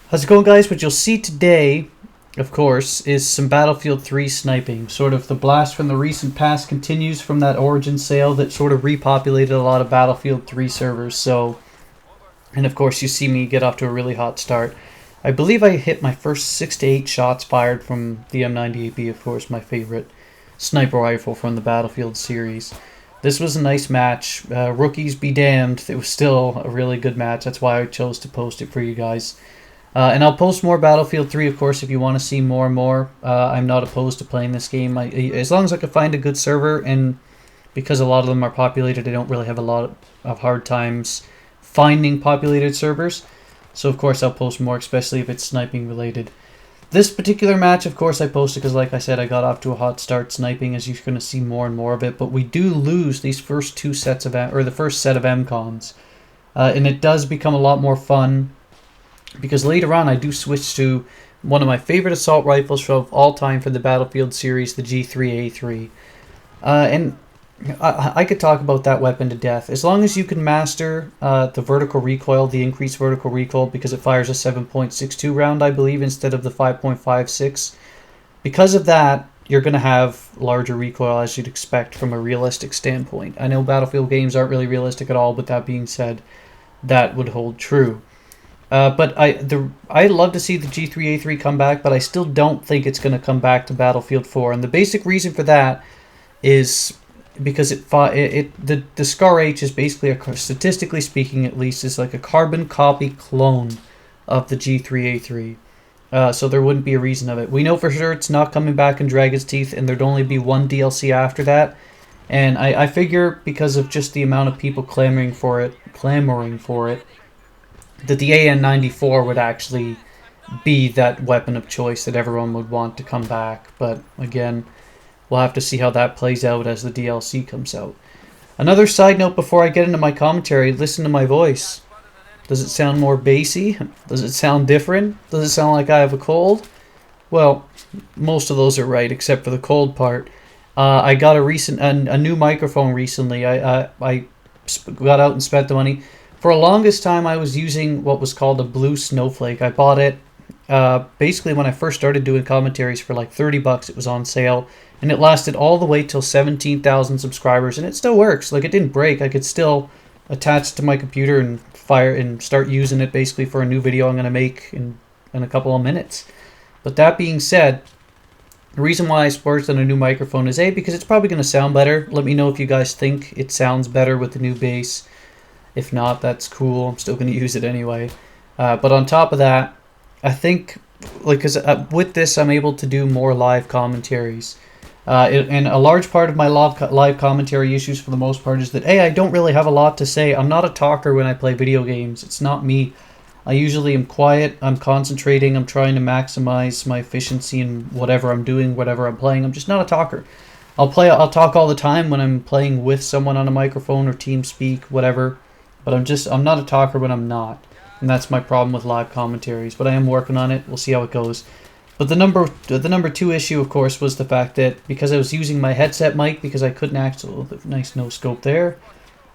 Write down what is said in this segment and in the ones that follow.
How's it going, guys? What you'll see today, of course, is some Battlefield 3 sniping. Sort of the blast from the recent past continues from that Origin sale that sort of repopulated a lot of Battlefield 3 servers. And of course, you see me get off to a really hot start. I believe I hit my first 6 to 8 shots fired from the M98B, of course, my favorite sniper rifle from the Battlefield series. This was a nice match. Rookies be damned. It was still a really good match. That's why I chose to post it for you guys. And I'll post more Battlefield 3, of course, if you want to see more and more. I'm not opposed to playing this game. As long as I can find a good server, and because a lot of them are populated, I don't really have a lot of hard times finding populated servers. So, of course, I'll post more, especially if it's sniping related. This particular match, of course, I posted because, like I said, I got off to a hot start sniping, as you're going to see more and more of it. But we do lose these first two sets of, or the first set of MCOMs. And it does become a lot more fun, because later on I do switch to one of my favorite assault rifles of all time for the Battlefield series, the G3A3. And I could talk about that weapon to death. As long as you can master the vertical recoil, the increased vertical recoil, because it fires a 7.62 round, I believe, instead of the 5.56. Because of that, you're going to have larger recoil, as you'd expect from a realistic standpoint. I know Battlefield games aren't really realistic at all, but that being said, that would hold true. But I'd love to see the G3A3 come back, but I still don't think it's going to come back to Battlefield 4. And the basic reason for that is because the Scar H is basically, statistically speaking at least, is like a carbon copy clone of the G3A3. So there wouldn't be a reason of it. We know for sure it's not coming back in Dragon's Teeth, and there'd only be one DLC after that. And I figure because of just the amount of people clamoring for it, that the AN-94 would actually be that weapon of choice that everyone would want to come back. But again, we'll have to see how that plays out as the DLC comes out. Another side note before I get into my commentary, listen to my voice. Does it sound more bassy? Does it sound different? Does it sound like I have a cold? Well, most of those are right, except for the cold part. I got a new microphone recently. I got out and spent the money. For a longest time, I was using what was called a blue snowflake. I bought it basically when I first started doing commentaries for like 30 bucks. It was on sale, and it lasted all the way till 17,000 subscribers, and it still works. Like, it didn't break. I could still attach it to my computer and fire and start using it basically for a new video I'm going to make in a couple of minutes. But that being said, the reason why I splurged on a new microphone is because it's probably going to sound better. Let me know if you guys think it sounds better with the new bass. If not, that's cool. I'm still going to use it anyway. But on top of that, I think, because with this, I'm able to do more live commentaries. And a large part of my live commentary issues, for the most part, is that, I don't really have a lot to say. I'm not a talker when I play video games. It's not me. I usually am quiet. I'm concentrating. I'm trying to maximize my efficiency in whatever I'm doing, whatever I'm playing. I'm just not a talker. I'll talk all the time when I'm playing with someone on a microphone or TeamSpeak, whatever. But I'm not a talker when I'm not. And that's my problem with live commentaries. But I am working on it. We'll see how it goes. But the number two issue, of course, was the fact that because I was using my headset mic, because I couldn't actually, nice no scope there,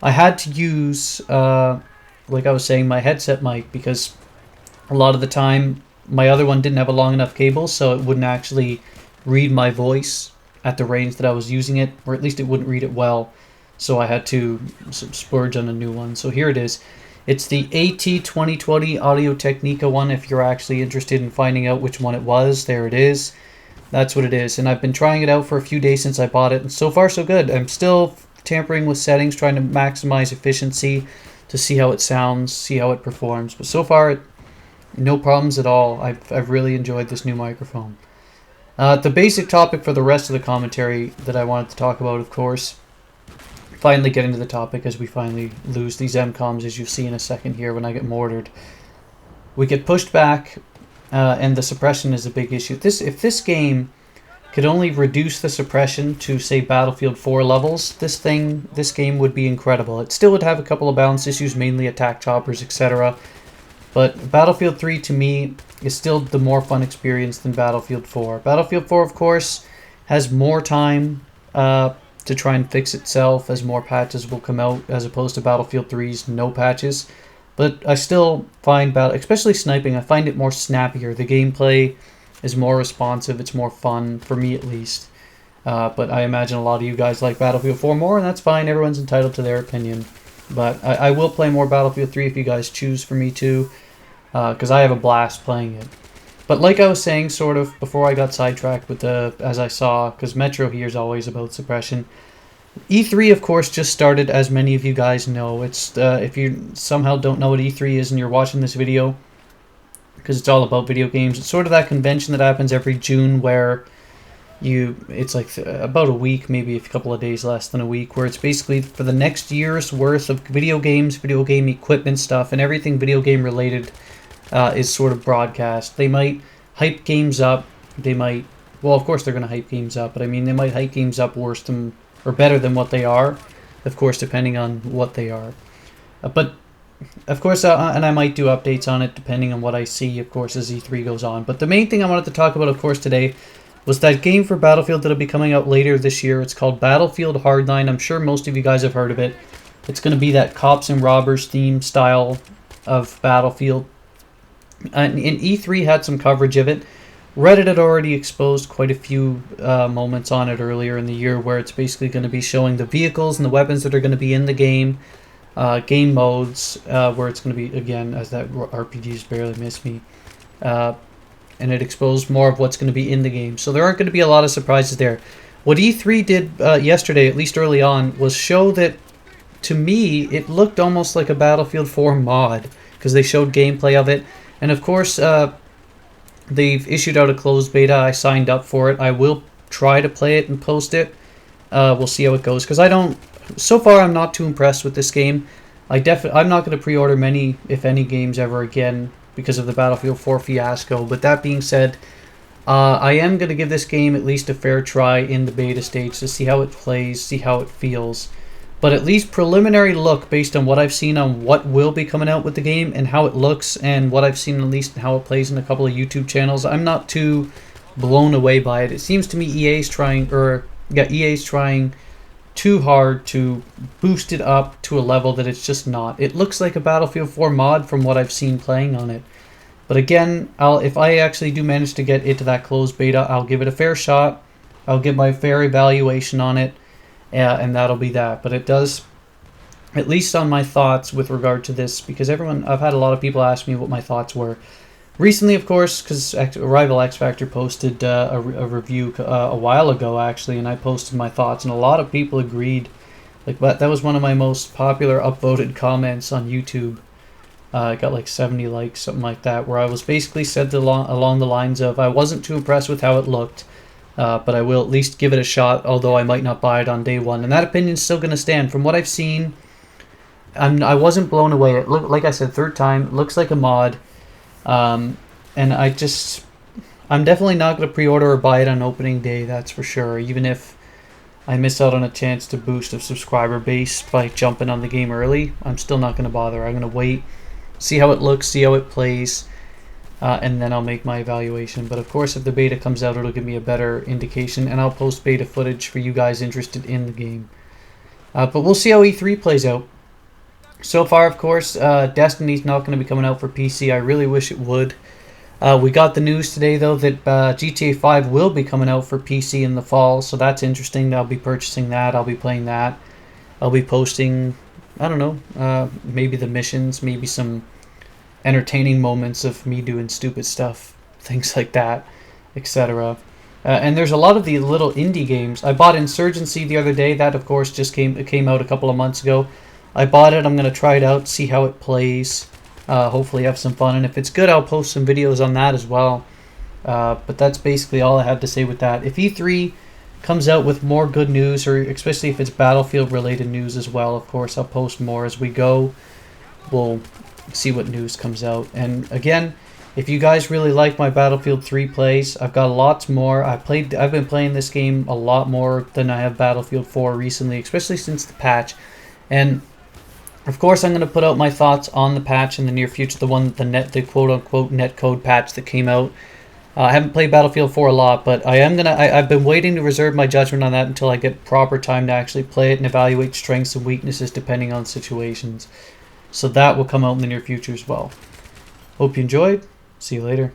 I had to use, like I was saying, my headset mic, because a lot of the time my other one didn't have a long enough cable, so it wouldn't actually read my voice at the range that I was using it, or at least it wouldn't read it well. So I had to splurge on a new one. So here it is. It's the AT2020 Audio-Technica one. If you're actually interested in finding out which one it was, there it is. That's what it is. And I've been trying it out for a few days since I bought it, and so far so good. I'm still tampering with settings, trying to maximize efficiency to see how it sounds, see how it performs. But so far, no problems at all. I've really enjoyed this new microphone. The basic topic for the rest of the commentary that I wanted to talk about, of course, finally get into the topic as we finally lose these MCOMs, as you'll see in a second here when I get mortared. We get pushed back, and the suppression is a big issue. If this game could only reduce the suppression to, say, Battlefield 4 levels, this game would be incredible. It still would have a couple of balance issues, mainly attack choppers, etc. But Battlefield 3, to me, is still the more fun experience than Battlefield 4. Battlefield 4, of course, has more time to try and fix itself as more patches will come out, as opposed to Battlefield 3's no patches. But I still find especially sniping, I find it more snappier. The gameplay is more responsive. It's more fun for me at least. But I imagine a lot of you guys like Battlefield 4 more, and that's fine. Everyone's entitled to their opinion. But I will play more Battlefield 3 if you guys choose for me to, because I have a blast playing it. But like I was saying, sort of, before I got sidetracked with as I saw, because Metro here is always about suppression. E3, of course, just started, as many of you guys know. It's if you somehow don't know what E3 is and you're watching this video, because it's all about video games, it's sort of that convention that happens every June where it's like about a week, maybe a couple of days less than a week, where it's basically for the next year's worth of video games, video game equipment stuff, and everything video game related is sort of broadcast. They might hype games up. They might, well, of course they're going to hype games up, but I mean, they might hype games up worse than, or better than what they are, of course, depending on what they are. But, of course, and I might do updates on it depending on what I see, of course, as E3 goes on. But the main thing I wanted to talk about, of course, today was that game for Battlefield that'll be coming out later this year. It's called Battlefield Hardline. I'm sure most of you guys have heard of it. It's going to be that cops and robbers theme style of Battlefield. And E3 had some coverage of it. Reddit had already exposed quite a few moments on it earlier in the year, where it's basically going to be showing the vehicles and the weapons that are going to be in the game, game modes, where it's going to be, again, as that RPGs barely miss me, and it exposed more of what's going to be in the game. So there aren't going to be a lot of surprises there. What E3 did yesterday, at least early on, was show that, to me, it looked almost like a Battlefield 4 mod, because they showed gameplay of it. And of course, they've issued out a closed beta. I signed up for it. I will try to play it and post it. We'll see how it goes, because so far I'm not too impressed with this game. I'm not going to pre-order many, if any, games ever again because of the Battlefield 4 fiasco. But that being said, I am going to give this game at least a fair try in the beta stage to see how it plays, see how it feels. But at least preliminary look based on what I've seen on what will be coming out with the game and how it looks, and what I've seen at least and how it plays in a couple of YouTube channels, I'm not too blown away by it. It seems to me EA's trying too hard to boost it up to a level that it's just not. It looks like a Battlefield 4 mod from what I've seen playing on it. But again, if I actually do manage to get into that closed beta, I'll give it a fair shot. I'll give my fair evaluation on it. And that'll be that. But it does, at least on my thoughts with regard to this, because I've had a lot of people ask me what my thoughts were. Recently, of course, because Rival X Factor posted a review a while ago, actually, and I posted my thoughts, and a lot of people agreed. Like, that was one of my most popular upvoted comments on YouTube. I got like 70 likes, something like that, where I was basically said along the lines of, I wasn't too impressed with how it looked. But I will at least give it a shot, although I might not buy it on day one. And that opinion's still going to stand. From what I've seen, I wasn't blown away. It looked, like I said, third time, it looks like a mod. And I'm definitely not going to pre-order or buy it on opening day, that's for sure. Even if I miss out on a chance to boost a subscriber base by jumping on the game early, I'm still not going to bother. I'm going to wait, see how it looks, see how it plays. And then I'll make my evaluation. But of course, if the beta comes out, it'll give me a better indication, and I'll post beta footage for you guys interested in the game. But we'll see how E3 plays out. So far, of course, Destiny's not going to be coming out for PC. I really wish it would. We got the news today, though, that GTA 5 will be coming out for PC in the fall, so that's interesting. I'll be purchasing that. I'll be playing that. I'll be posting, I don't know, maybe the missions, maybe some entertaining moments of me doing stupid stuff, things like that, etc. And there's a lot of the little indie games. I bought Insurgency the other day. That, of course, just came out a couple of months ago. I bought it. I'm going to try it out, see how it plays, hopefully have some fun. And if it's good, I'll post some videos on that as well. But that's basically all I had to say with that. If E3 comes out with more good news, or especially if it's Battlefield-related news as well, of course, I'll post more as we go. We'll see what news comes out. And again, if you guys really like my Battlefield 3 plays, I've got lots more. I've been playing this game a lot more than I have Battlefield 4 recently, especially since the patch. And of course, I'm going to put out my thoughts on the patch in the near future, the quote-unquote netcode patch that came out. I haven't played Battlefield 4 a lot, but I've been waiting to reserve my judgment on that until I get proper time to actually play it and evaluate strengths and weaknesses depending on situations. So that will come out in the near future as well. Hope you enjoyed. See you later.